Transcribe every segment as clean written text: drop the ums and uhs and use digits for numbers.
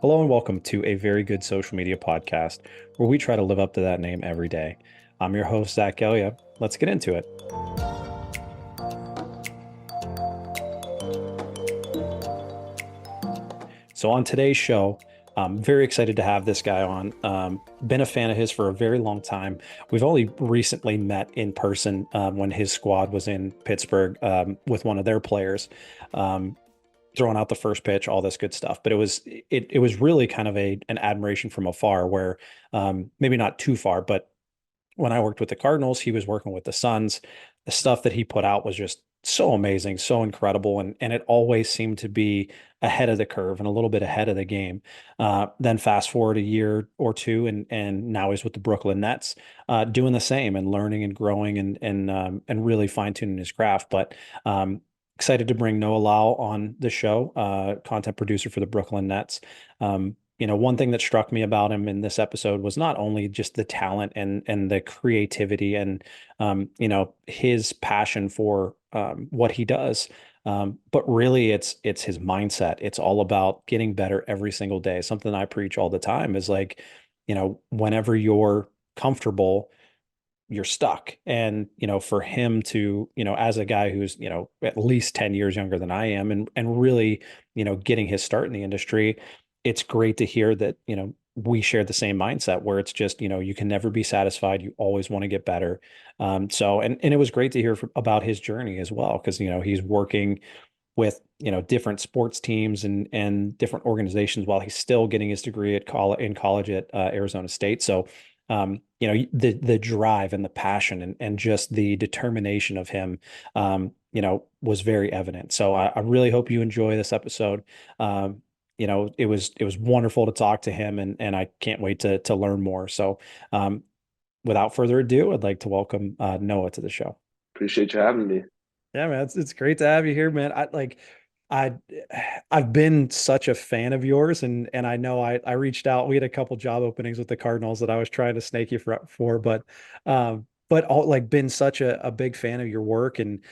Hello and welcome to a very good social media podcast where we try to live up to that name every day. I'm your host, Zach Elia. Let's get into it. So, on today's show, I'm very excited to have this guy on. Been a fan of his for a very long time. We've only recently met in person when his squad was in Pittsburgh with one of their players. Um, Throwing out the first pitch, all this good stuff. But it was really kind of an admiration from afar, where maybe not too far, but when I worked with the Cardinals, he was working with the Suns. The stuff that he put out was just so amazing, so incredible, and it always seemed to be ahead of the curve and a little bit ahead of the game. Then fast forward a year or two, and now he's with the Brooklyn Nets, doing the same and learning and growing and really fine tuning his craft. But excited to bring Noah Lau on the show, content producer for the Brooklyn Nets. One thing that struck me about him in this episode was not only just the talent and the creativity and his passion for what he does, but really it's his mindset. It's all about getting better every single day. Something I preach all the time is like, whenever you're comfortable, you're stuck. And, for him to, as a guy who's, at least 10 years younger than I am and really, getting his start in the industry, it's great to hear that, we share the same mindset where it's just, you can never be satisfied. You always want to get better. And it was great to hear about his journey as well, because, he's working with, different sports teams and different organizations while he's still getting his degree in college at Arizona State. So, the drive and the passion and just the determination of him, was very evident. So I really hope you enjoy this episode. It was wonderful to talk to him, and I can't wait to learn more. So, without further ado, I'd like to welcome Noah to the show. Appreciate you having me. Yeah, man, it's great to have you here, man. I I've been such a fan of yours, and I know I reached out. We had a couple job openings with the Cardinals that I was trying to snake you for, but all like been such a big fan of your work and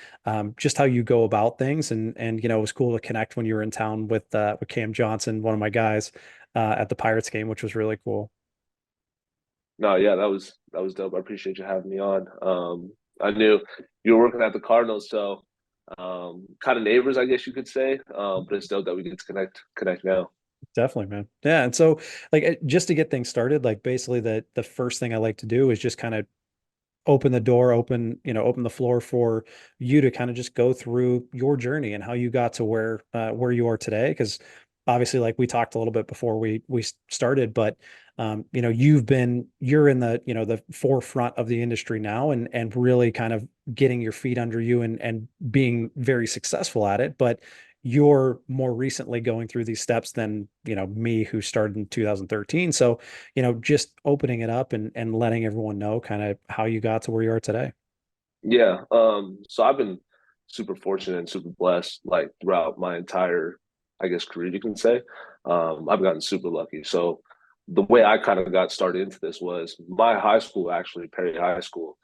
just how you go about things, and it was cool to connect when you were in town with Cam Johnson, one of my guys, at the Pirates game, which was really cool. No, yeah, that was dope. I appreciate you having me on. I knew you were working at the Cardinals, so kind of neighbors, I guess you could say. But it's dope that we get to connect now. Definitely, man. Yeah, and so like just to get things started, like basically the first thing I like to do is just kind of open the door, open the floor for you to kind of just go through your journey and how you got to where you are today. Because obviously, like we talked a little bit before we started, but you're in the forefront of the industry now and really kind of getting your feet under you and being very successful at it. But you're more recently going through these steps than me, who started in 2013. So just opening it up and letting everyone know kind of how you got to where you are today. Yeah. So I've been super fortunate and super blessed, like throughout my entire, I guess, career, you can say. I've gotten super lucky. So the way I kind of got started into this was my high school, actually, Perry High School,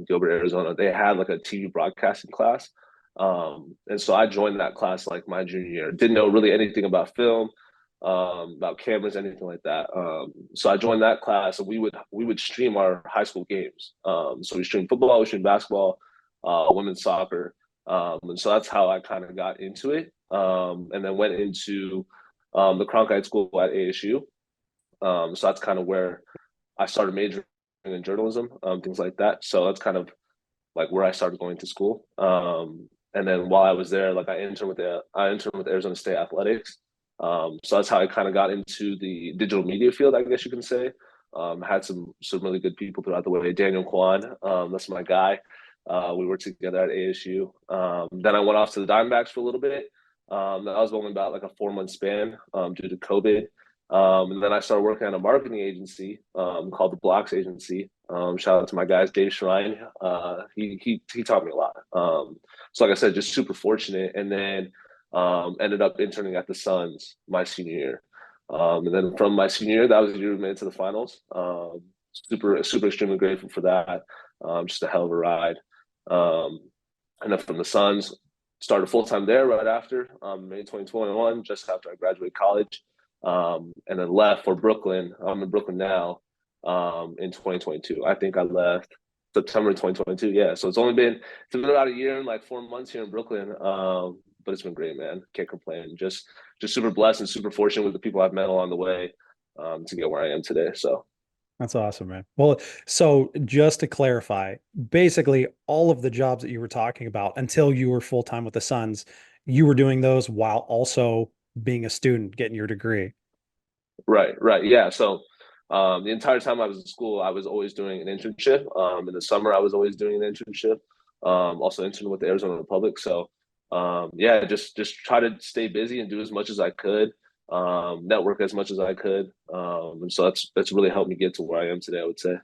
Gilbert, Arizona. They had like a TV broadcasting class. And so I joined that class like my junior year. Didn't know really anything about film, about cameras, anything like that. So I joined that class, and we would stream our high school games. So we streamed football, we streamed basketball, women's soccer, and so that's how I kind of got into it. And then went into the Cronkite School at ASU. So that's kind of where I started majoring in journalism, things like that. So that's kind of like where I started going to school. And then while I was there, like I interned with Arizona State Athletics. So that's how I kind of got into the digital media field, I guess you can say. Had some really good people throughout the way. Daniel Kwan, that's my guy. We worked together at ASU. Then I went off to the Diamondbacks for a little bit. That was only about like a 4 month span due to COVID. And then I started working at a marketing agency called the Blocks Agency. Shout out to my guys, Dave Shrine. He taught me a lot. So like I said, just super fortunate. And then ended up interning at the Suns my senior year. And then from my senior year, that was the year we made it to the finals. Super extremely grateful for that. Just a hell of a ride. Um, and then from the Suns, started full time there right after May 2021, just after I graduated college. and then left for Brooklyn. I'm in Brooklyn now, in 2022. I think I left September 2022. Yeah, so it's been about a year and like 4 months here in Brooklyn. But it's been great, man. Can't complain. Just super blessed and super fortunate with the people I've met along the way, to get where I am today. So That's awesome, man. Well, so just to clarify, basically all of the jobs that you were talking about until you were full time with the Suns, you were doing those while also being a student, getting your degree. right, right, yeah. So the entire time I was in school, I was always doing an internship. In the summer, I was always doing an internship. Also interned with the Arizona Republic. So yeah, just try to stay busy and do as much as I could, network as much as I could, and so that's really helped me get to where I am today, I would say.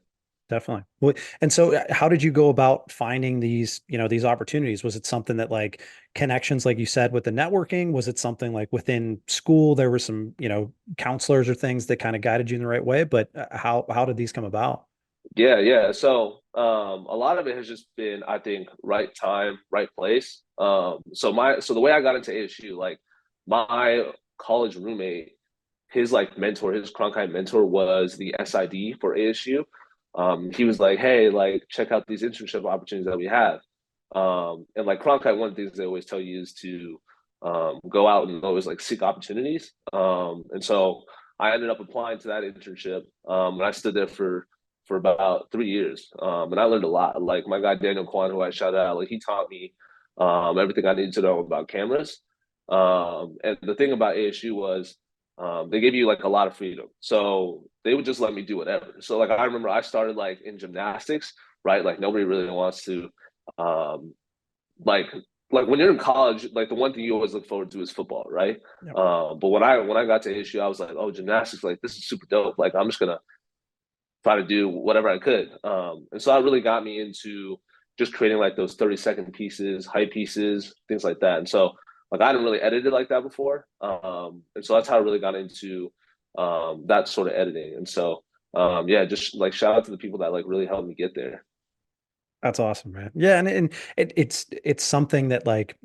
Definitely. And so how did you go about finding these opportunities? Was it something that like connections, like you said, with the networking? Was it something like within school, there were some, counselors or things that kind of guided you in the right way? But how did these come about? Yeah, yeah. So a lot of it has just been, I think, right time, right place. So the way I got into ASU, like my college roommate, his like mentor, his Cronkite mentor was the SID for ASU. He was like, hey, like check out these internship opportunities that we have. And like Cronkite, one of the things they always tell you is to go out and always like seek opportunities. And so I ended up applying to that internship, and I stood there for about 3 years. And I learned a lot. Like my guy Daniel Kwan, who I shout out, like he taught me everything I needed to know about cameras. And the thing about ASU was they gave you like a lot of freedom. So they would just let me do whatever. So like I remember I started like in gymnastics, right? Like nobody really wants to um like like when you're in college, like the one thing you always look forward to is football, right? Yep. But when I got to ASU, I was like, oh, gymnastics, like this is super dope. Like I'm just gonna try to do whatever I could. And so that really got me into just creating like those 30-second pieces, hype pieces, things like that. And so like I didn't really edit it like that before. And so that's how I really got into that sort of editing. And so yeah, just like shout out to the people that like really helped me get there. That's awesome, man. Yeah, and it's something that like,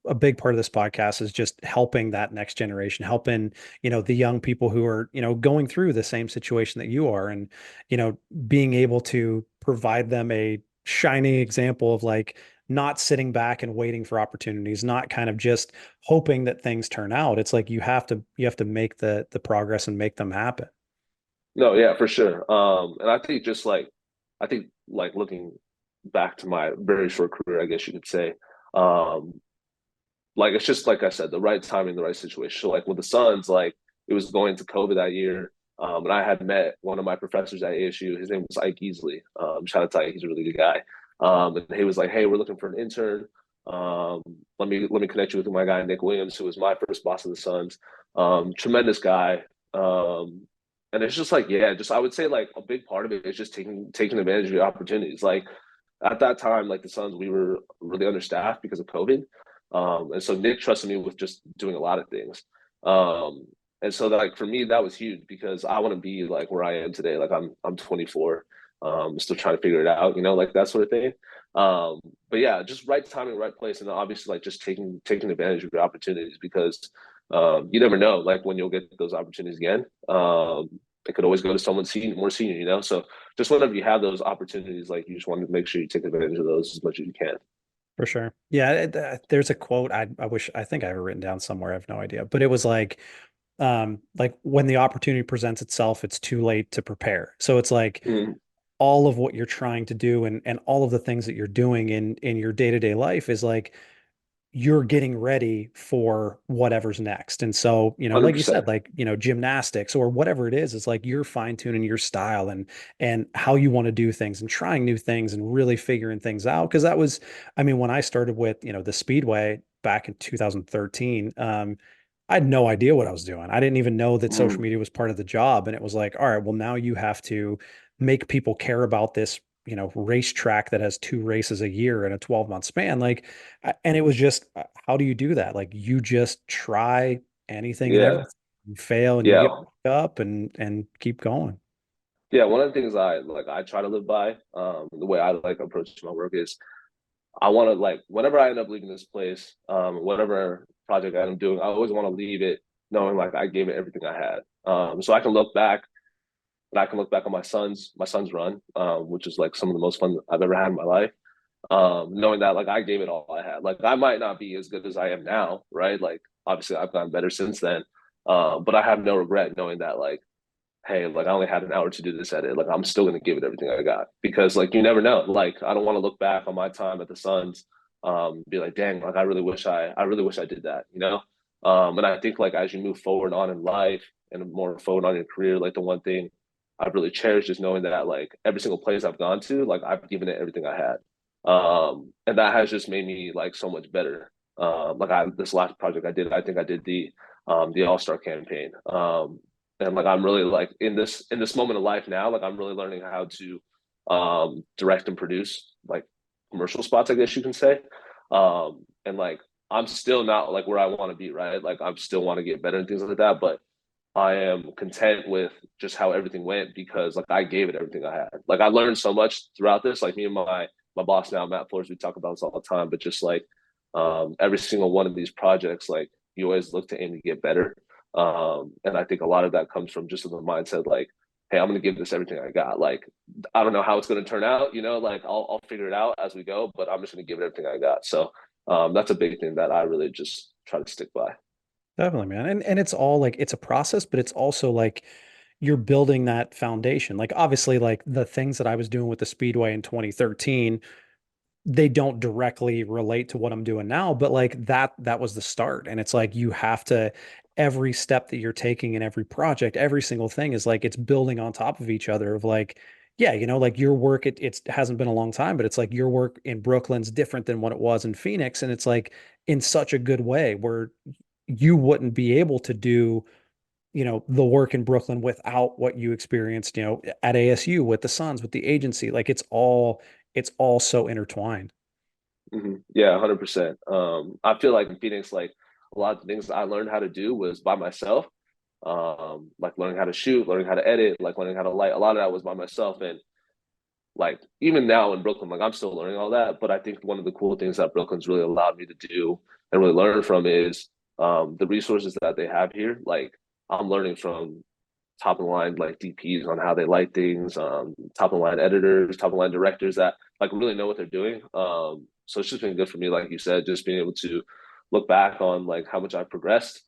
a big part of this podcast is just helping that next generation, helping, the young people who are, going through the same situation that you are and, being able to provide them a shining example of like not sitting back and waiting for opportunities, not kind of just hoping that things turn out. It's like you have to make the progress and make them happen. No, yeah, for sure. And I think just like I think like looking back to my very short career, I guess you could say, um, like it's just like I said, the right timing, the right situation. So like with the Suns, like it was going to COVID that year. And I had met one of my professors at ASU. His name was Ike Easley. Shout out to Ike, he's a really good guy. And he was like, "Hey, we're looking for an intern. Let me connect you with my guy Nick Williams, who was my first boss of the Suns. Tremendous guy. And it's just like, yeah, just I would say like a big part of it is just taking advantage of your opportunities. Like at that time, like the Suns, we were really understaffed because of COVID. And so Nick trusted me with just doing a lot of things. Um, and so like for me, that was huge because I want to be like where I am today. Like I'm 24, still trying to figure it out, like that sort of thing. But yeah, just right timing, right place, and obviously like just taking advantage of your opportunities because you never know like when you'll get those opportunities again. It could always go to someone more senior. So just whenever you have those opportunities, like you just want to make sure you take advantage of those as much as you can. For sure. Yeah, there's a quote I think I have it written down somewhere. I have no idea, but it was like when the opportunity presents itself, it's too late to prepare. So it's like Mm, all of what you're trying to do and all of the things that you're doing in your day-to-day life is like you're getting ready for whatever's next. And so, like you 100%. said, like, gymnastics or whatever it is, it's like you're fine-tuning your style and how you want to do things and trying new things and really figuring things out. Cause that was, I mean, when I started with, the Speedway back in 2013, I had no idea what I was doing. I didn't even know that social Mm, media was part of the job. And it was like, all right, well, now you have to make people care about this, racetrack that has two races a year in a 12-month span. Like, and it was just, how do you do that? Like, you just try anything and yeah. everything. You fail and you get Yeah. back up and keep going. Yeah. One of the things I try to live by, the way I like approach my work is I want to like whenever I end up leaving this place, whatever project I'm doing, I always want to leave it knowing like I gave it everything I had. So I can look back and I can look back on my son's run, which is like some of the most fun I've ever had in my life. Knowing that like I gave it all I had. Like I might not be as good as I am now, right? Like obviously I've gotten better since then. But I have no regret knowing that like, hey, like I only had an hour to do this edit. Like I'm still gonna give it everything I got because like you never know. Like I don't want to look back on my time at the Suns, be like, dang, like I really wish I did that, you know? And I think like as you move forward on in life and more forward on your career, like the one thing I've really cherished is knowing that like every single place I've gone to, like I've given it everything I had. And that has just made me like so much better. Like this last project I did, I think I did the All-Star campaign. And like I'm really like in this moment of life now, like I'm really learning how to direct and produce like commercial spots, I guess you can say. And like I'm still not like where I want to be, right? Like I still want to get better and things like that, but I am content with just how everything went because like I gave it everything I had. Like I learned so much throughout this. Like me and my boss now, Matt Flores, we talk about this all the time. But just like every single one of these projects, like you always look to aim to get better. And I think a lot of that comes from just the mindset, like, hey, I'm gonna give this everything I got. Like I don't know how it's gonna turn out, you know, like I'll figure it out as we go, but I'm just gonna give it everything I got. So that's a big thing that I really just try to stick by. Definitely, man. And it's all like it's a process, but it's also like you're building that foundation. Like obviously like the things that I was doing with the Speedway in 2013, they don't directly relate to what I'm doing now, but like that was the start. And it's like you have to every step that you're taking in every project, every single thing is like it's building on top of each other of like, yeah, like your work, it hasn't been a long time, but it's like your work in Brooklyn's different than what it was in Phoenix. And it's like in such a good way where you wouldn't be able to do the work in Brooklyn without what you experienced, at ASU with the Suns, with the agency. Like it's all so intertwined. Yeah, 100%. I feel like in Phoenix, like a lot of the things I learned how to do was by myself. Like learning how to shoot, learning how to edit, like learning how to light. A lot of that was by myself. And like even now in Brooklyn, like I'm still learning all that. But I think one of the cool things that Brooklyn's really allowed me to do and really learn from is the resources that they have here. Like I'm learning from top of the line like DPs on how they light things, top of the line editors, top of the line directors that like really know what they're doing. So it's just been good for me, like you said, just being able to look back on like how much I've progressed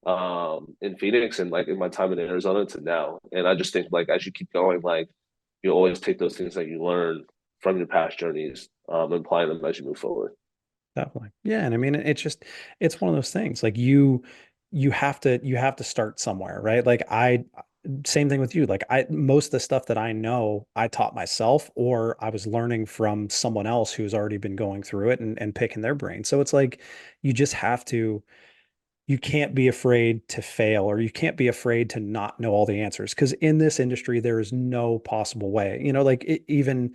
in Phoenix and like in my time in Arizona to now. And I just think like as you keep going, like you always take those things that you learn from your past journeys and apply them as you move forward. Definitely. Yeah. And I mean, it's one of those things like you have to start somewhere, right? Like same thing with you. Like most of the stuff that I know, I taught myself or I was learning from someone else who's already been going through it and picking their brain. So it's like, you just have to, you can't be afraid to fail or you can't be afraid to not know all the answers. Cause in this industry, there is no possible way, like even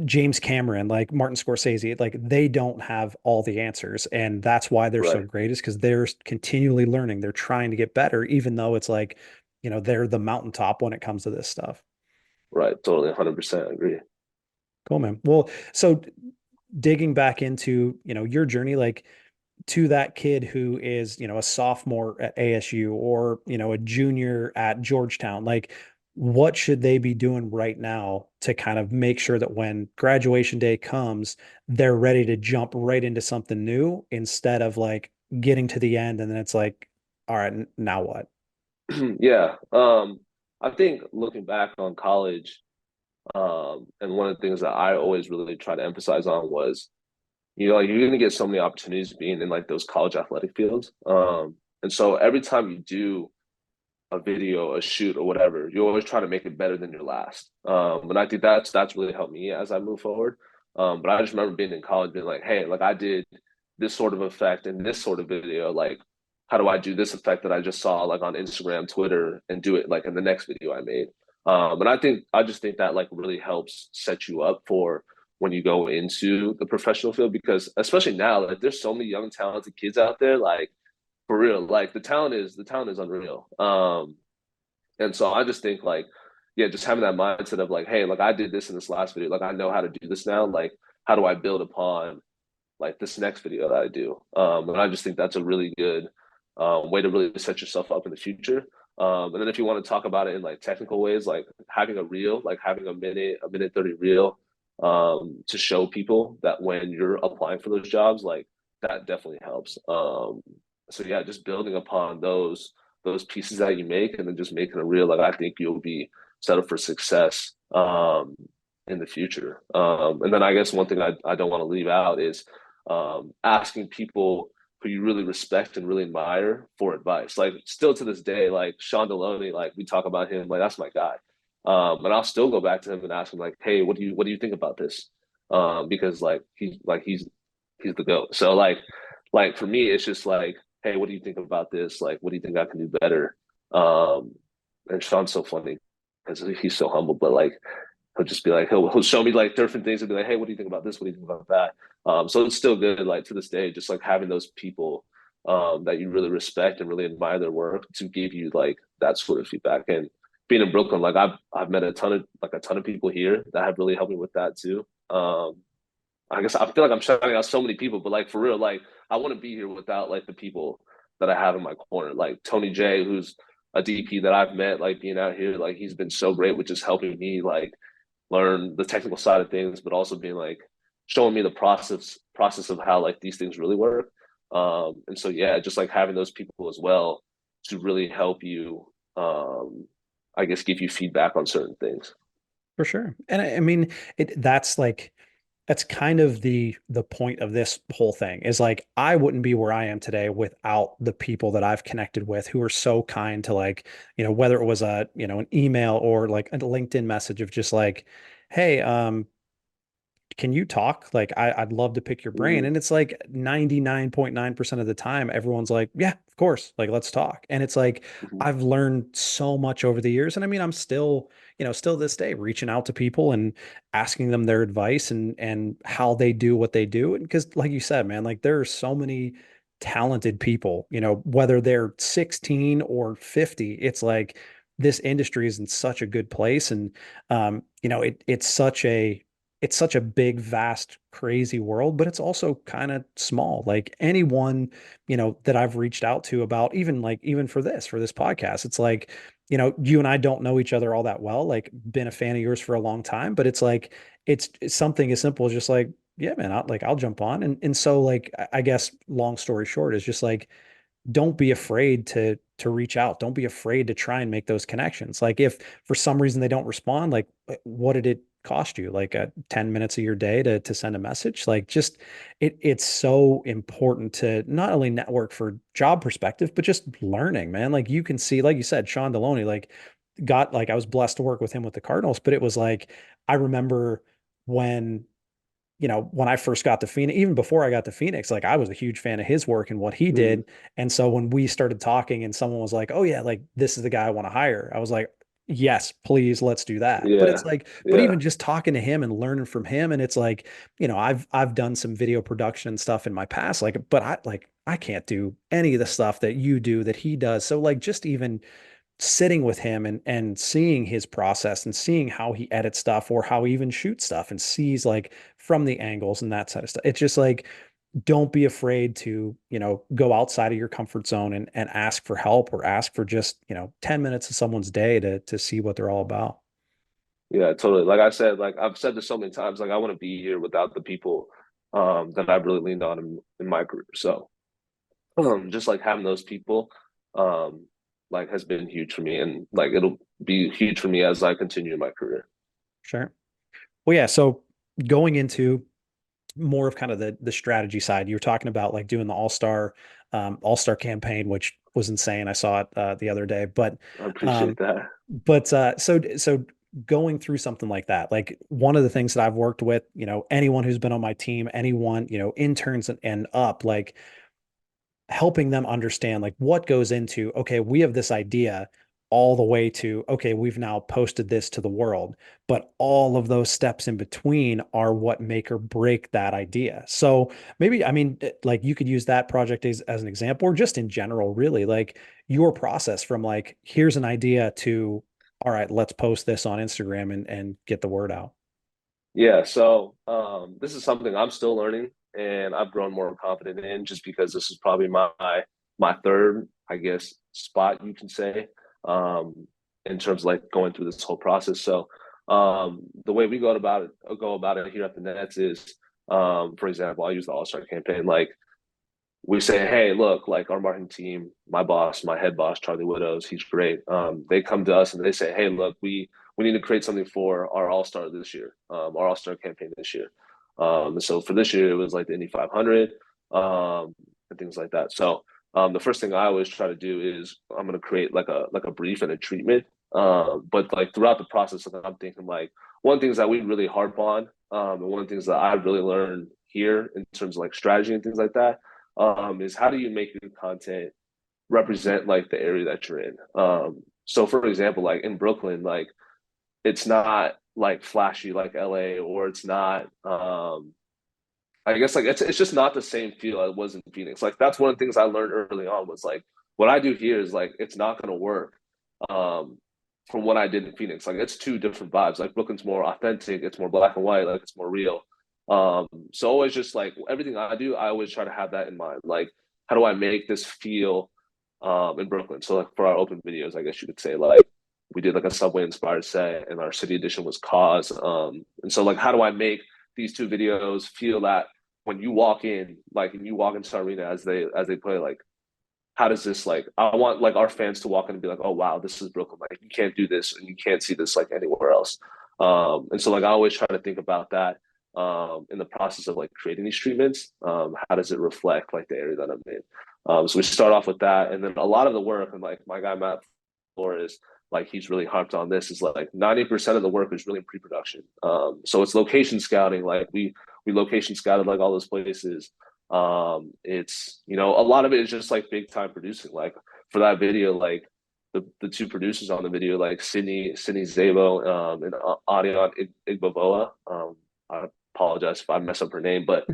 James Cameron, like Martin Scorsese, like they don't have all the answers. And that's why they're so Right. great is because they're continually learning. They're trying to get better, even though it's like, they're the mountaintop when it comes to this stuff. Right. Totally 100% agree. Cool, man. Well, so digging back into, your journey, like to that kid who is, a sophomore at ASU or, a junior at Georgetown, like what should they be doing right now to kind of make sure that when graduation day comes, they're ready to jump right into something new instead of like getting to the end and then it's like, all right, now what? Yeah. I think looking back on college, and one of the things that I always really try to emphasize on was, like you're gonna get so many opportunities being in like those college athletic fields. And so every time you do a video, a shoot, or whatever, you always try to make it better than your last. And I think that's really helped me as I move forward. But I just remember being in college, being like, hey, like I did this sort of effect in this sort of video. Like, how do I do this effect that I just saw like on Instagram, Twitter, and do it like in the next video I made? And I just think that like really helps set you up for when you go into the professional field because especially now, like there's so many young talented kids out there, like for real, like the talent is unreal. And so I just think like, yeah, just having that mindset of like, hey, like I did this in this last video, like I know how to do this now. Like, how do I build upon like this next video that I do? And I just think that's a really good way to really set yourself up in the future. And then if you want to talk about it in like technical ways, like having a reel, like having a minute 30 reel, to show people that when you're applying for those jobs, like that definitely helps. So yeah, just building upon those pieces that you make and then just making a reel, like I think you'll be set up for success in the future. And then I guess one thing I don't want to leave out is asking people who you really respect and really admire for advice. Like still to this day, like Sean Deloney, like we talk about him, like that's my guy. And I'll still go back to him and ask him like, hey, what do you think about this? Because he's the GOAT. So like for me, it's just like, hey, what do you think about this? Like, what do you think I can do better? Um, and Sean's so funny because he's so humble, but like he'll just be like he'll show me like different things and be like, hey, what do you think about this? What do you think about that? So it's still good, like to this day, just like having those people that you really respect and really admire their work to give you like that sort of feedback. And being in Brooklyn, like I've met a ton of people here that have really helped me with that too. I guess I feel like I'm shouting out so many people, but like for real, like I wouldn't be here without like the people that I have in my corner. Like Tony J, who's a DP that I've met, like being out here, like he's been so great with just helping me like learn the technical side of things, but also being like showing me the process of how like these things really work. And so yeah, just like having those people as well to really help you, I guess, give you feedback on certain things. For sure. And I mean, that's like that's kind of the point of this whole thing is like I wouldn't be where I am today without the people that I've connected with who are so kind to like, whether it was an email or like a LinkedIn message of just like, hey, can you talk? Like, I'd love to pick your brain. Mm-hmm. And it's like 99.9% of the time, everyone's like, yeah, of course. Like, let's talk. And it's like, Mm-hmm. I've learned so much over the years. And I mean, I'm still, still this day reaching out to people and asking them their advice and how they do what they do. And because like you said, man, like there are so many talented people, whether they're 16 or 50, it's like this industry is in such a good place. And it's such a big, vast, crazy world, but it's also kind of small. Like anyone, that I've reached out to about even for this podcast, it's like, you and I don't know each other all that well, like been a fan of yours for a long time, but it's like, it's something as simple as just like, yeah, man, I'll jump on. And so like, I guess long story short is just like, don't be afraid to reach out. Don't be afraid to try and make those connections. Like if for some reason they don't respond, like what did it cost you? Like 10 minutes of your day to send a message? Like just it's so important to not only network for job perspective, but just learning, man. Like you can see, like you said, Sean Deloney, like got like I was blessed to work with him with the Cardinals, but it was like I remember when when I first got to Phoenix, even before I got to Phoenix, like I was a huge fan of his work and what he Mm-hmm. did. And so when we started talking and someone was like, oh yeah, like this is the guy I want to hire, I was like, yes, please, let's do that. But it's Yeah, like, but yeah, even just talking to him and learning from him, and it's like, I've done some video production and stuff in my past, like, but I can't do any of the stuff that you do that he does. So like just even sitting with him and seeing his process and seeing how he edits stuff or how he even shoots stuff and sees like from the angles and that side of stuff. It's just like don't be afraid to, go outside of your comfort zone and ask for help or ask for just, 10 minutes of someone's day to see what they're all about. yeah, totally. Like I said, like I've said this so many times, like I want to be here without the people that I've really leaned on in my career. So just like having those people um like has been huge for me and like it'll be huge for me as I continue my career. Sure. Well, yeah. So going into more of kind of the strategy side, you were talking about like doing the all-star campaign, which was insane. I saw it the other day, I appreciate um, that. so going through something like that, like one of the things that I've worked with, anyone who's been on my team, anyone, interns and up, like helping them understand like what goes into, okay, we have this idea all the way to, okay, we've now posted this to the world, but all of those steps in between are what make or break that idea. So maybe, I mean, like you could use that project as an example, or just in general, really like your process from like, here's an idea to, all right, let's post this on Instagram and get the word out. Yeah, so this is something I'm still learning and I've grown more confident in just because this is probably my my third, I guess, spot you can say, um, in terms of like going through this whole process. So the way we go about it here at the Nets is, for example, I'll use the All Star campaign. Like we say, hey, look, like our marketing team, my boss, my head boss, Charlie Widows, he's great. They come to us and they say, hey, look, we need to create something for our All Star this year, our All Star campaign this year. So for this year, it was like the Indy 500 and things like that. So the first thing I always try to do is I'm going to create like a brief and a treatment. But like throughout the process, like, I'm thinking like one of the things that we really harp on, and one of the things that I really learned here in terms of like strategy and things like that, is how do you make your content represent like the area that you're in. So for example, like in Brooklyn, like it's not like flashy like LA, or it's not I guess like it's just not the same feel it was in Phoenix. Like that's one of the things I learned early on was like what I do here is like it's not gonna work um from what I did in Phoenix. Like it's two different vibes. Like Brooklyn's more authentic, it's more black and white, like it's more real. So always just like everything I do, I always try to have that in mind. Like how do I make this feel in Brooklyn? So like for our open videos, I guess you could say like we did like a subway inspired set and our city edition was cause. And so like how do I make these two videos feel that when you walk in, like and you walk into arena as they play, like how does this like I want like our fans to walk in and be like, oh wow, this is Brooklyn. Like you can't do this and you can't see this like anywhere else. And so like I always try to think about that in the process of like creating these treatments. How does it reflect like the area that I'm in? So we start off with that, and then a lot of the work and like my guy Matt Flores, like he's really harped on this is like 90% of the work is really in pre-production. So it's location scouting. Like we location scouted like all those places. It's a lot of it is just like big time producing. Like for that video, like the two producers on the video, like Sydney Zabo and Adion Igbovoa. I apologize if I mess up her name, but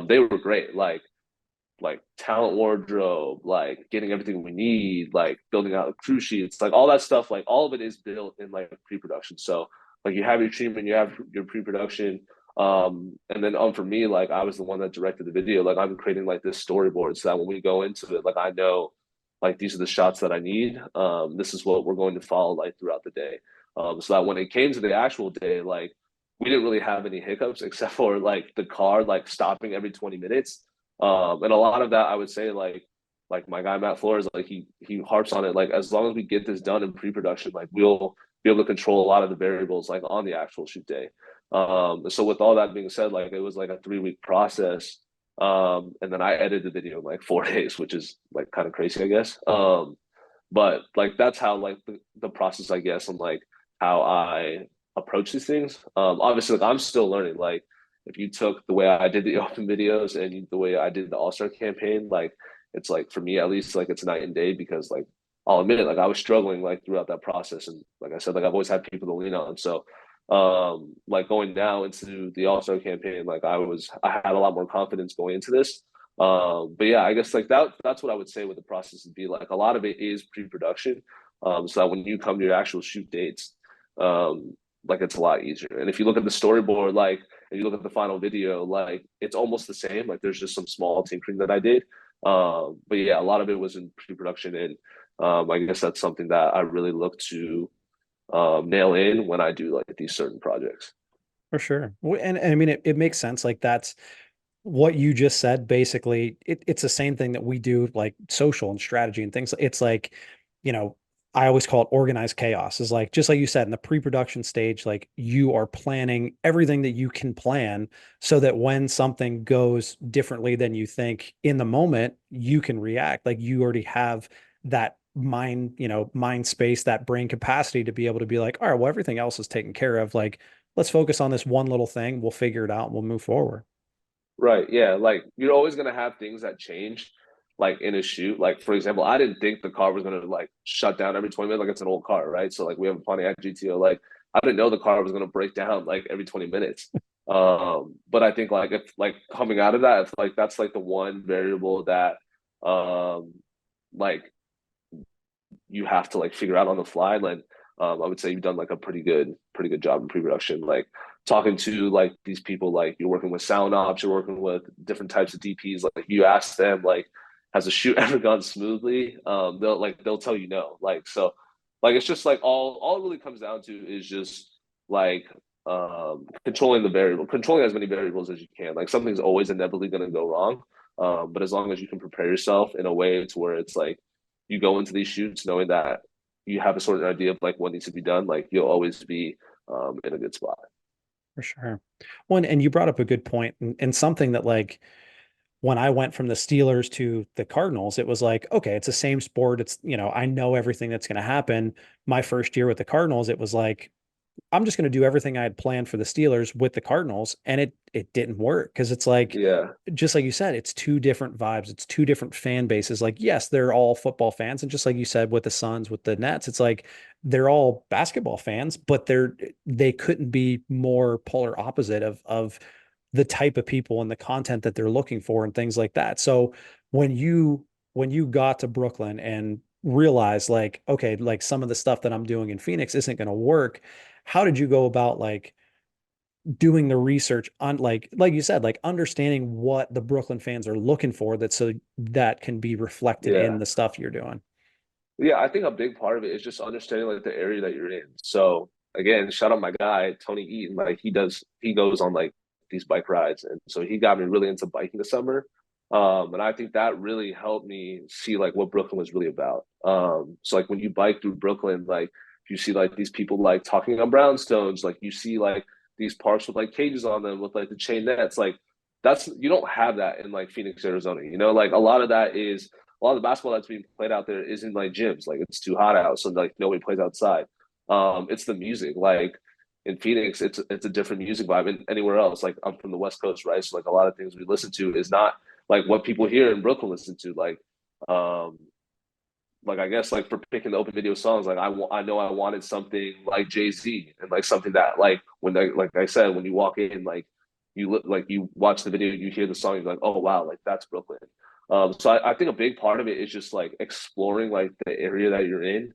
they were great. Like talent wardrobe, like getting everything we need, like building out the crew sheets, like all that stuff, like all of it is built in like pre-production. So like you have your treatment, you have your pre-production. And then for me, like I was the one that directed the video. Like I'm creating like this storyboard so that when we go into it, like I know like these are the shots that I need. This is what we're going to follow like throughout the day. So that when it came to the actual day, like we didn't really have any hiccups except for like the car like stopping every 20 minutes. And a lot of that I would say like my guy Matt Flores, like he harps on it. Like as long as we get this done in pre-production, like we'll be able to control a lot of the variables like on the actual shoot day. So with all that being said, like it was like a 3 week process. And then I edited the video in like 4 days, which is like kind of crazy, I guess. But like that's how like the process, I guess, and like how I approach these things. Obviously, like I'm still learning. Like if you took the way I did the open videos and the way I did the All Star campaign, like it's like for me at least, like it's night and day because like I'll admit it, like I was struggling like throughout that process, and like I said, like I've always had people to lean on. So like going now into the All Star campaign, like I had a lot more confidence going into this. But yeah, I guess like that's what I would say with the process would be like a lot of it is pre-production. So that when you come to your actual shoot dates, like it's a lot easier. And if you look at the storyboard, like if you look at the final video, like it's almost the same. Like there's just some small tinkering that I did. But yeah, a lot of it was in pre-production, and I guess that's something that I really look to nail in when I do like these certain projects. For sure. And I mean, it makes sense. Like that's what you just said. Basically, it's the same thing that we do, like social and strategy and things. It's like, you know, I always call it organized chaos. Is like, just like you said, in the pre-production stage, like you are planning everything that you can plan so that when something goes differently than you think in the moment, you can react. Like you already have that mind space, that brain capacity to be able to be like, all right, well, everything else is taken care of. Like, let's focus on this one little thing. We'll figure it out and we'll move forward. Right. Yeah. Like you're always gonna have things that change, like in a shoot. Like for example, I didn't think the car was gonna like shut down every 20 minutes. Like it's an old car, right? So like we have a Pontiac GTO. Like I didn't know the car was gonna break down like every 20 minutes. But I think like if like coming out of that, it's like that's like the one variable that like you have to like figure out on the fly. Like I would say you've done like a pretty good job in pre-production. Like talking to like these people, like you're working with sound ops, you're working with different types of DPs. Like you ask them like has a shoot ever gone smoothly, they'll tell you no. Like so, like it's just like all it really comes down to is just like controlling the variable, controlling as many variables as you can. Like something's always inevitably going to go wrong, but as long as you can prepare yourself in a way to where it's like you go into these shoots knowing that you have a sort of idea of like what needs to be done, like you'll always be in a good spot. For sure. One, and you brought up a good point, and something that like when I went from the Steelers to the Cardinals, it was like, okay, it's the same sport. It's, I know everything that's going to happen. My first year with the Cardinals, it was like, I'm just going to do everything I had planned for the Steelers with the Cardinals, and it didn't work because it's like, Yeah, just like you said, it's two different vibes, it's two different fan bases. Like, yes, they're all football fans, and just like you said with the Suns, with the Nets, it's like they're all basketball fans, but they couldn't be more polar opposite of the type of people and the content that they're looking for and things like that. So when you got to Brooklyn and realized like, okay, like some of the stuff that I'm doing in Phoenix isn't going to work, how did you go about like doing the research on like you said, like understanding what the Brooklyn fans are looking for that so that can be reflected in yeah. the stuff you're doing? Yeah, I think a big part of it is just understanding like the area that you're in. So again, shout out my guy Tony Eaton. Like he goes on like these bike rides, and so he got me really into biking this summer. And I think that really helped me see like what Brooklyn was really about. So like when you bike through Brooklyn, like you see like these people like talking on brownstones, like you see like these parks with like cages on them with like the chain nets, like that's you don't have that in like Phoenix, Arizona. You know, like a lot of that is a lot of the basketball that's being played out there isn't like gyms. Like it's too hot out, so like nobody plays outside. It's the music. Like in Phoenix, it's a different music vibe. And anywhere else, like I'm from the West Coast, right? So like a lot of things we listen to is not like what people here in Brooklyn listen to. Um, like I guess like for picking the open video songs, like I know I wanted something like Jay Z and like something that like when like I said when you walk in like you look like you watch the video you hear the song you're like oh wow like that's Brooklyn. So I think a big part of it is just like exploring like the area that you're in,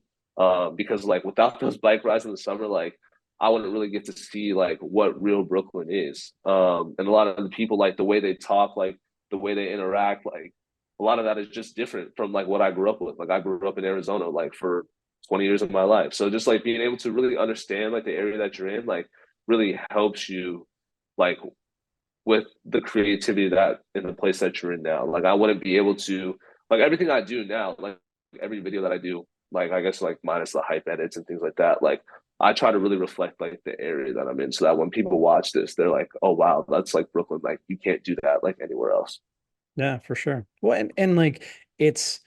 because like without those bike rides in the summer like I wouldn't really get to see like what real Brooklyn is, and a lot of the people like the way they talk like the way they interact like a lot of that is just different from like what I grew up with. Like I grew up in Arizona like for 20 years of my life. So just like being able to really understand like the area that you're in, like really helps you like with the creativity that in the place that you're in now. Like I wouldn't be able to like everything I do now, like every video that I do, like I guess like minus the hype edits and things like that, like I try to really reflect like the area that I'm in so that when people watch this, they're like, oh wow, that's like Brooklyn. Like you can't do that like anywhere else. Yeah, for sure. Well, and like it's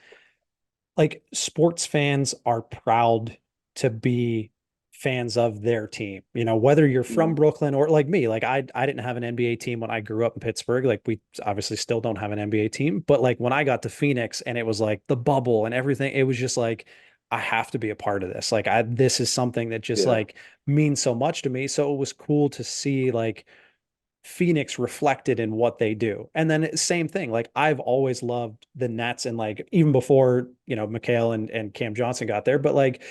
like sports fans are proud to be fans of their team. Whether you're from Mm-hmm. Brooklyn or like me, like I didn't have an NBA team when I grew up in Pittsburgh. Like we obviously still don't have an NBA team, but like when I got to Phoenix and it was like the bubble and everything, it was just like I have to be a part of this. Like this is something that just Yeah. like means so much to me. So it was cool to see like Phoenix reflected in what they do. And then same thing, like I've always loved the Nets and like even before, Mikhail and Cam Johnson got there, but like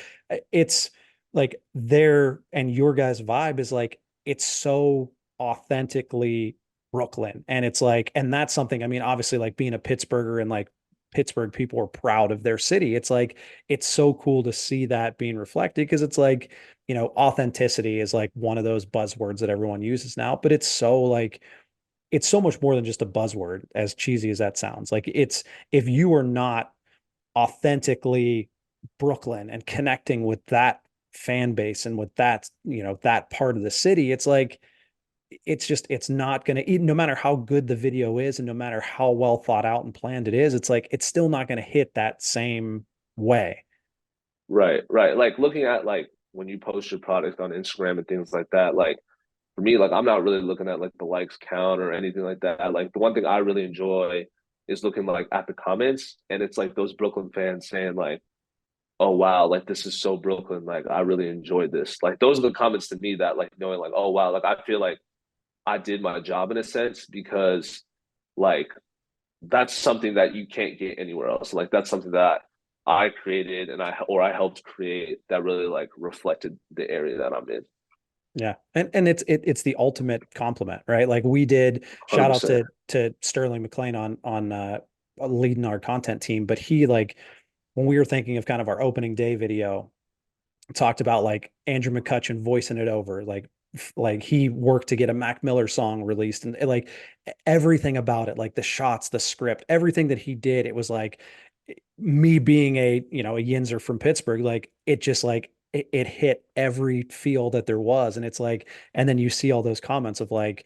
it's like their and your guys' vibe is like it's so authentically Brooklyn. And it's like, and that's something, I mean, obviously like being a Pittsburgher and like Pittsburgh people are proud of their city. It's like it's so cool to see that being reflected because it's like authenticity is like one of those buzzwords that everyone uses now, but it's so much more than just a buzzword, as cheesy as that sounds. Like it's if you are not authentically Brooklyn and connecting with that fan base and with that, that part of the city, it's like it's not going to, no matter how good the video is and no matter how well thought out and planned it is, it's like it's still not going to hit that same way. Right, right. Like looking at like when you post your product on Instagram and things like that, like for me, like I'm not really looking at like the likes count or anything like that. Like the one thing I really enjoy is looking like at the comments and it's like those Brooklyn fans saying like, oh wow, like this is so Brooklyn. Like I really enjoyed this. Like those are the comments to me that like knowing like, oh wow, like I feel like I did my job in a sense because like that's something that you can't get anywhere else. Like that's something that I created and I helped create that really like reflected the area that I'm in. Yeah. And it's the ultimate compliment, right? Like we did shout out 100%. to Sterling McLean on leading our content team, but he like when we were thinking of kind of our opening day video, talked about like Andrew McCutcheon voicing it over, like he worked to get a Mac Miller song released, and like everything about it, like the shots, the script, everything that he did, it was like me being a a Yinzer from Pittsburgh, like it just like it hit every feel that there was, and it's like, and then you see all those comments of like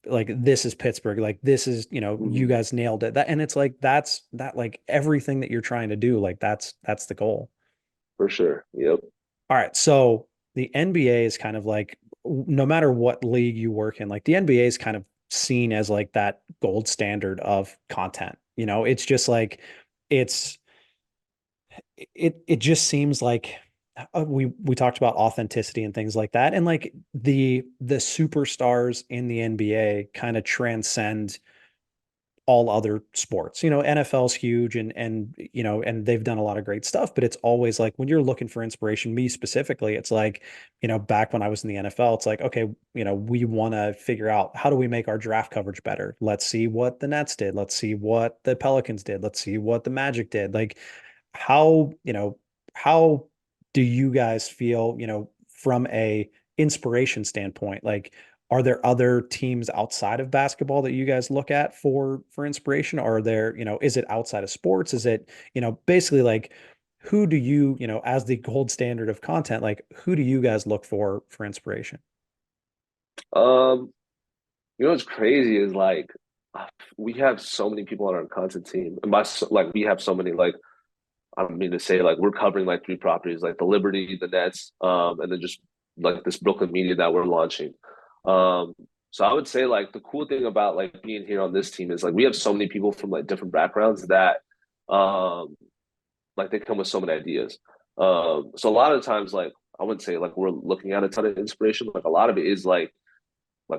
this is Pittsburgh, like this is you Mhm. guys nailed it, that, and it's like that's that like everything that you're trying to do, like that's the goal. For sure. Yep. All right, so the NBA is kind of like no matter what league you work in, like the NBA is kind of seen as like that gold standard of content. It's just like it's it just seems like we talked about authenticity and things like that, and like the superstars in the NBA kind of transcend all other sports. NFL's huge, and they've done a lot of great stuff, but it's always like when you're looking for inspiration, me specifically, it's like, back when I was in the NFL, it's like, okay, we want to figure out how do we make our draft coverage better? Let's see what the Nets did. Let's see what the Pelicans did. Let's see what the Magic did. Like how do you guys feel, from a inspiration standpoint? Like, are there other teams outside of basketball that you guys look at for inspiration? Or are there, is it outside of sports? Is it, basically like who do you, as the gold standard of content, like who do you guys look for inspiration? Um, what's crazy is like we have so many people on our content team, and like we have so many like I don't mean to say like we're covering like three properties, like the Liberty, the Nets, and then just like this Brooklyn media that we're launching. Um, so I would say like the cool thing about like being here on this team is like we have so many people from like different backgrounds that um like they come with so many ideas. So a lot of times like I wouldn't say like we're looking at a ton of inspiration. Like a lot of it is like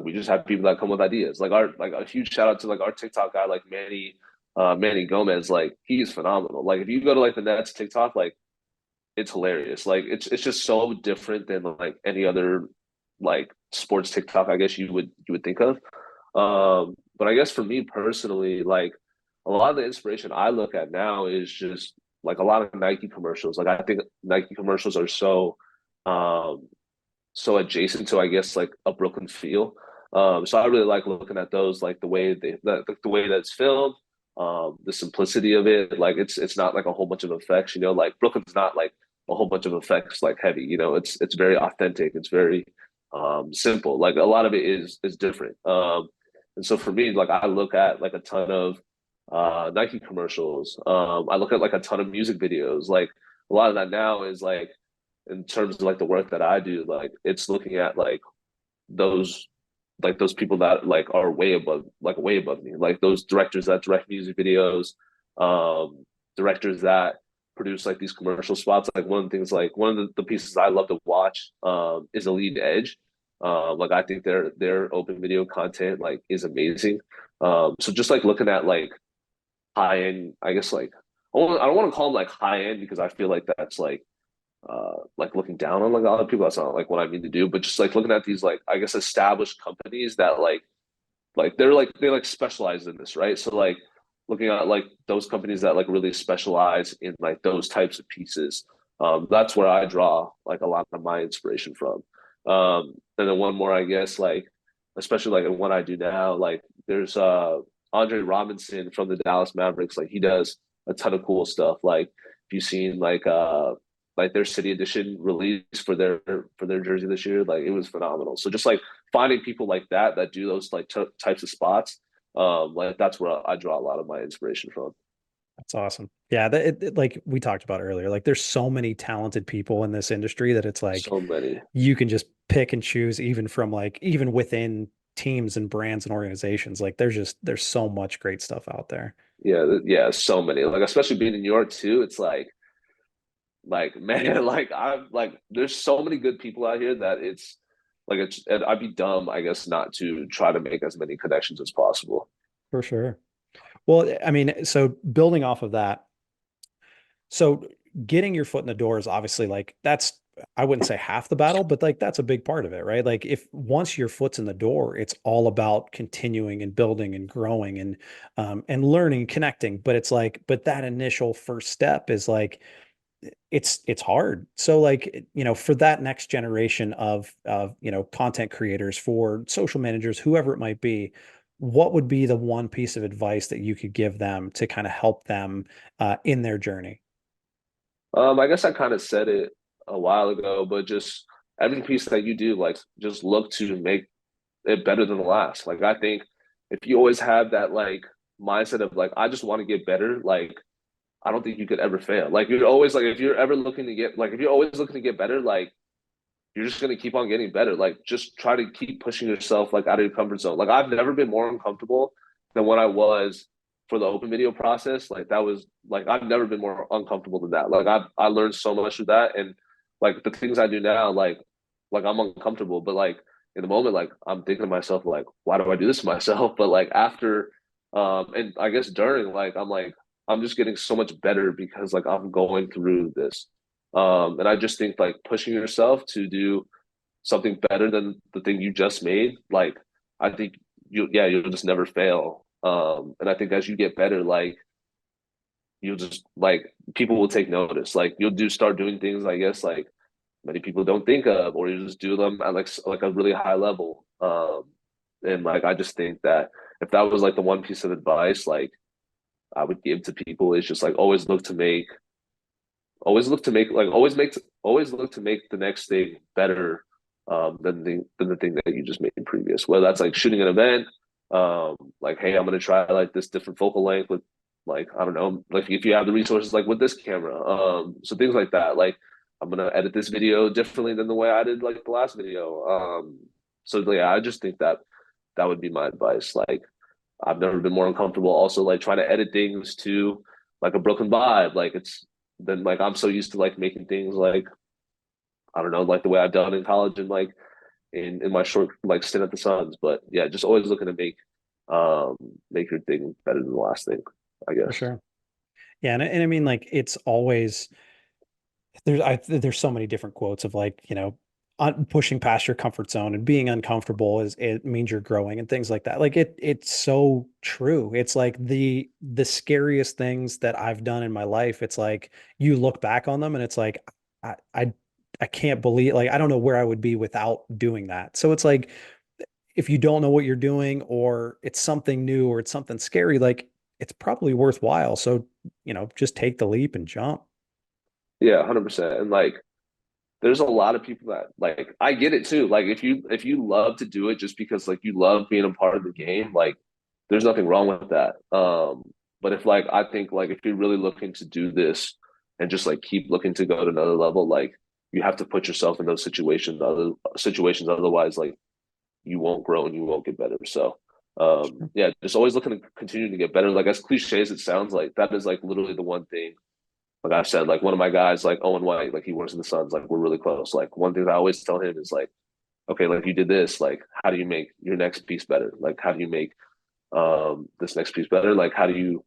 we just have people that come with ideas. Like our like a huge shout out to like our TikTok guy, like Manny Gomez. Like he's phenomenal. Like if you go to like the Nets TikTok, like it's hilarious. Like it's just so different than like any other like sports TikTok, I guess you would think of. But I guess for me personally, like a lot of the inspiration I look at now is just like a lot of Nike commercials. Like I think Nike commercials are um so adjacent to I guess like a Brooklyn feel. So I really like looking at those, like the way that's filmed, the simplicity of it. Like it's not like a whole bunch of effects. Like Brooklyn's not like a whole bunch of effects like heavy. It's very authentic. It's very simple. Like a lot of it is different. And so for me, like I look at like a ton of Nike commercials. I look at like a ton of music videos. Like a lot of that now is like in terms of like the work that I do, like it's looking at those those people that like are way above me, like those directors that direct music videos, directors that produce like these commercial spots. Like one of the things, like one of the pieces I love to watch is Elite Edge. Like I think their open video content like is amazing. So just like looking at high end, I guess I don't want to call them like high end because I feel like that's like looking down on like other people. That's not like what I mean to do, but just like looking at these like I guess established companies that they like specialize in this, right? So like looking at like those companies that like really specialize in like those types of pieces. That's where I draw like a lot of my inspiration from. And then one more, I guess, like especially like in what I do now, like there's Andre Robinson from the Dallas Mavericks. Like he does a ton of cool stuff. Like if you've seen like their city edition release for their jersey this year, like it was phenomenal. So just like finding people like that do those like types of spots, like that's where I draw a lot of my inspiration from. That's awesome. Yeah, like we talked about earlier, like there's so many talented people in this industry that it's like So many. you can just pick and choose even from like even within teams and brands and organizations. Like there's so much great stuff out there. Yeah, yeah, so many. Like especially being in New York too, it's like man, like I'm like there's so many good people out here that I'd be dumb, I guess, not to try to make as many connections as possible. For sure. Well, I mean, so building off of that, so getting your foot in the door is obviously like I wouldn't say half the battle, but like that's a big part of it, right? Like if once your foot's in the door, it's all about continuing and building and growing and learning, connecting. But it's like, but that initial first step is like it's hard. So like, for that next generation of content creators, for social managers, whoever it might be, what would be the one piece of advice that you could give them to kind of help them in their journey? I guess I kind of said it a while ago, but just every piece that you do, like just look to make it better than the last. Like I think if you always have that like mindset of like I just want to get better, like I don't think you could ever fail. Like you're always like if you're ever looking to get like if you're always looking to get better, like you're just gonna keep on getting better. Like just try to keep pushing yourself like out of your comfort zone. Like I've never been more uncomfortable than when I was for the open video process. Like that was like I've never been more uncomfortable than that. Like I learned so much with that, and like the things I do now, like I'm uncomfortable, but like in the moment, like I'm thinking to myself, like why do I do this to myself? But like after, and I guess during, like I'm just getting so much better because like I'm going through this. And I just think like pushing yourself to do something better than the thing you just made, like I think you'll just never fail. And I think as you get better, like you'll just like people will take notice. Like you'll do start doing things, I guess, like many people don't think of, or you just do them at like a really high level. And like I just think that if that was like the one piece of advice, like I would give to people is just like always look to make the next thing better than the thing that you just made previous. Whether that's like shooting an event, like hey, I'm gonna try like this different focal length with like I don't know, like if you have the resources like with this camera, so things like that. Like I'm gonna edit this video differently than the way I did like the last video. So yeah, I just think that that would be my advice. Like I've never been more uncomfortable. Also, like trying to edit things to like a Brooklyn vibe. Like it's then like I'm so used to like making things like I don't know, like the way I've done in college and like in my short like stint at the Suns. But yeah, just always looking to um make your thing better than the last thing, I For guess. sure. Yeah, and I mean, like it's always there's so many different quotes of like, pushing past your comfort zone and being uncomfortable is it means you're growing and things like that. Like it's so true. It's like the scariest things that I've done in my life. It's like you look back on them and it's like I I I can't believe, like I don't know where I would be without doing that. So it's like if you don't know what you're doing or it's something new or it's something scary, like it's probably worthwhile. So, just take the leap and jump. Yeah, 100%. And like there's a lot of people that like I get it too. Like if you love to do it just because like you love being a part of the game, like there's nothing wrong with that. But if like I think like if you're really looking to do this and just like keep looking to go to another level, like you have to put yourself in those situations, otherwise like you won't grow and you won't get better. So yeah, just always looking to continue to get better. Like as cliche as it sounds, like that is like literally the one thing like I said, like one of my guys, like Owen White, like he works in the Suns, like we're really close. Like one thing I always tell him is like, okay, like you did this, like how do you make your next piece better? Like how do you make this next piece better? Like how do you,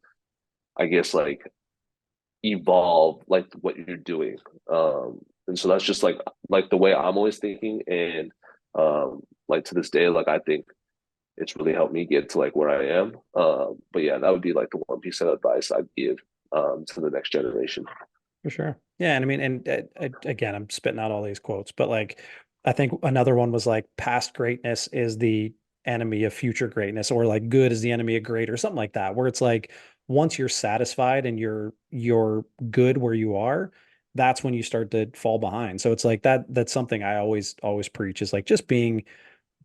I guess, like evolve like what you're doing? And so that's just like the way I'm always thinking, and like to this day, like I think it's really helped me get to like where I am. But yeah, that would be like the one piece of advice I'd give to the next generation. For sure. Yeah, and I mean, and again, I'm spitting out all these quotes, but like, I think another one was like, "Past greatness is the enemy of future greatness," or like, "Good is the enemy of great," or something like that. Where it's like, once you're satisfied and you're good where you are, that's when you start to fall behind. So it's like that. That's something I always preach is like just being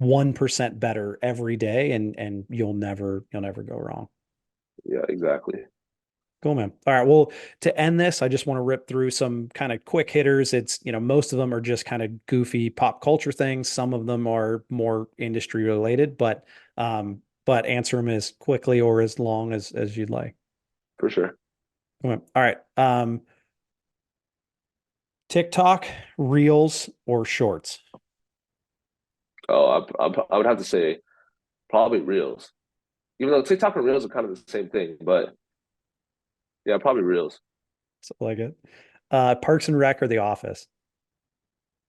1% better every day, and you'll never go wrong. Yeah, exactly. Cool, man. All right. Well, to end this, I just want to rip through some kind of quick hitters. It's, most of them are just kind of goofy pop culture things. Some of them are more industry related, but answer them as quickly or as long as you'd like. For sure. Cool, man. All right. TikTok, Reels, or Shorts? I would have to say probably Reels, even though TikTok and Reels are kind of the same thing. But yeah, probably Reels. So like it. Parks and Rec or The Office?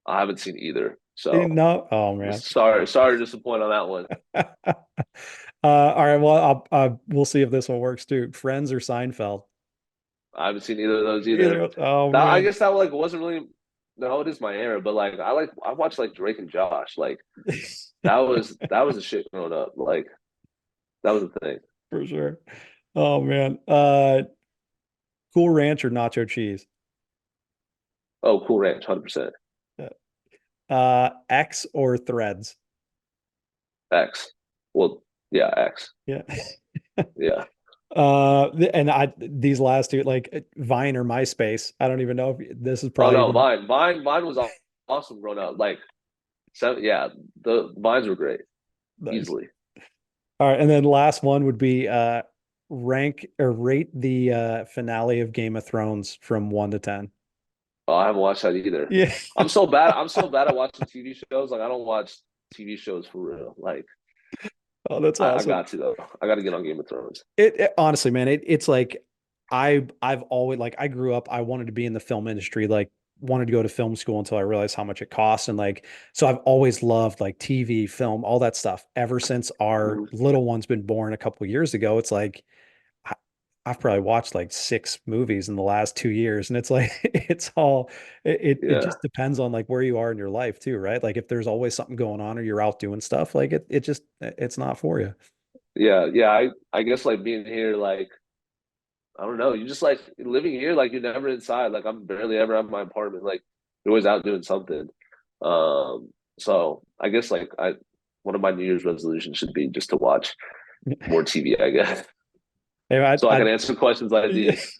I haven't seen either. So No, oh man. sorry to disappoint on that one. All right. Well, we'll see if this one works too. Friends or Seinfeld? I haven't seen either of those either. Either. Oh That I man. guess that like wasn't really no, it is my era, but like I watched like Drake and Josh. Like that was a shit growing up. Like that was the thing. For sure. Oh man. Cool Ranch or nacho cheese? Oh, Cool Ranch, 100%. X or Threads? X. Well, yeah, X. Yeah. Yeah. And these last two, like Vine or MySpace. I don't even know if this is Oh probably no, even Vine was awesome growing up. Like, so yeah, the Vines were great, nice. easily. All right, and then last one would be rank or rate the finale of Game of Thrones from 1 to 10. Oh, I haven't watched that either. Yeah. I'm so bad. I'm so bad at watching TV shows. Like, I don't watch TV shows for real. Like, Oh, that's I awesome. got to though. I got to get on Game of Thrones. Honestly, man, it's like I've always like I grew up, I wanted to be in the film industry, like wanted to go to film school until I realized how much it costs. And like, so I've always loved like TV, film, all that stuff. Ever since our Mhm. little one's been born a couple of years ago, it's like I- I've probably watched like 6 movies in the last 2 years. And it's like it's all it Yeah, just depends on like where you are in your life too, right? Like if there's always something going on or you're out doing stuff, like it just it's not for you. yeah. I guess like being here, like I don't know. You just like living here, like you're never inside. Like I'm barely ever out of my apartment. Like you're always out doing something. So I guess like I one of my New Year's resolutions should be just to watch more TV, I guess. Hey, So I can answer questions like yeah. these.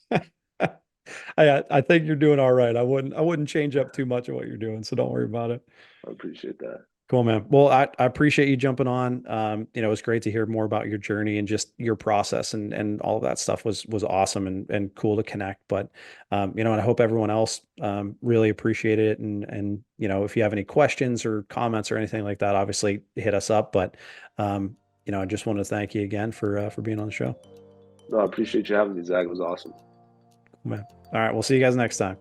I think you're doing all right. I wouldn't change up too much of what you're doing, so don't worry about it. I appreciate that. Cool, man. Well, I appreciate you jumping on. It's great to hear more about your journey and just your process and all of that stuff was awesome and cool to connect. But and I hope everyone else really appreciated it. And if you have any questions or comments or anything like that, obviously hit us up. But I just want to thank you again for being on the show. No, I appreciate you having me, Zach. It was awesome. Cool, man. All right, we'll see you guys next time.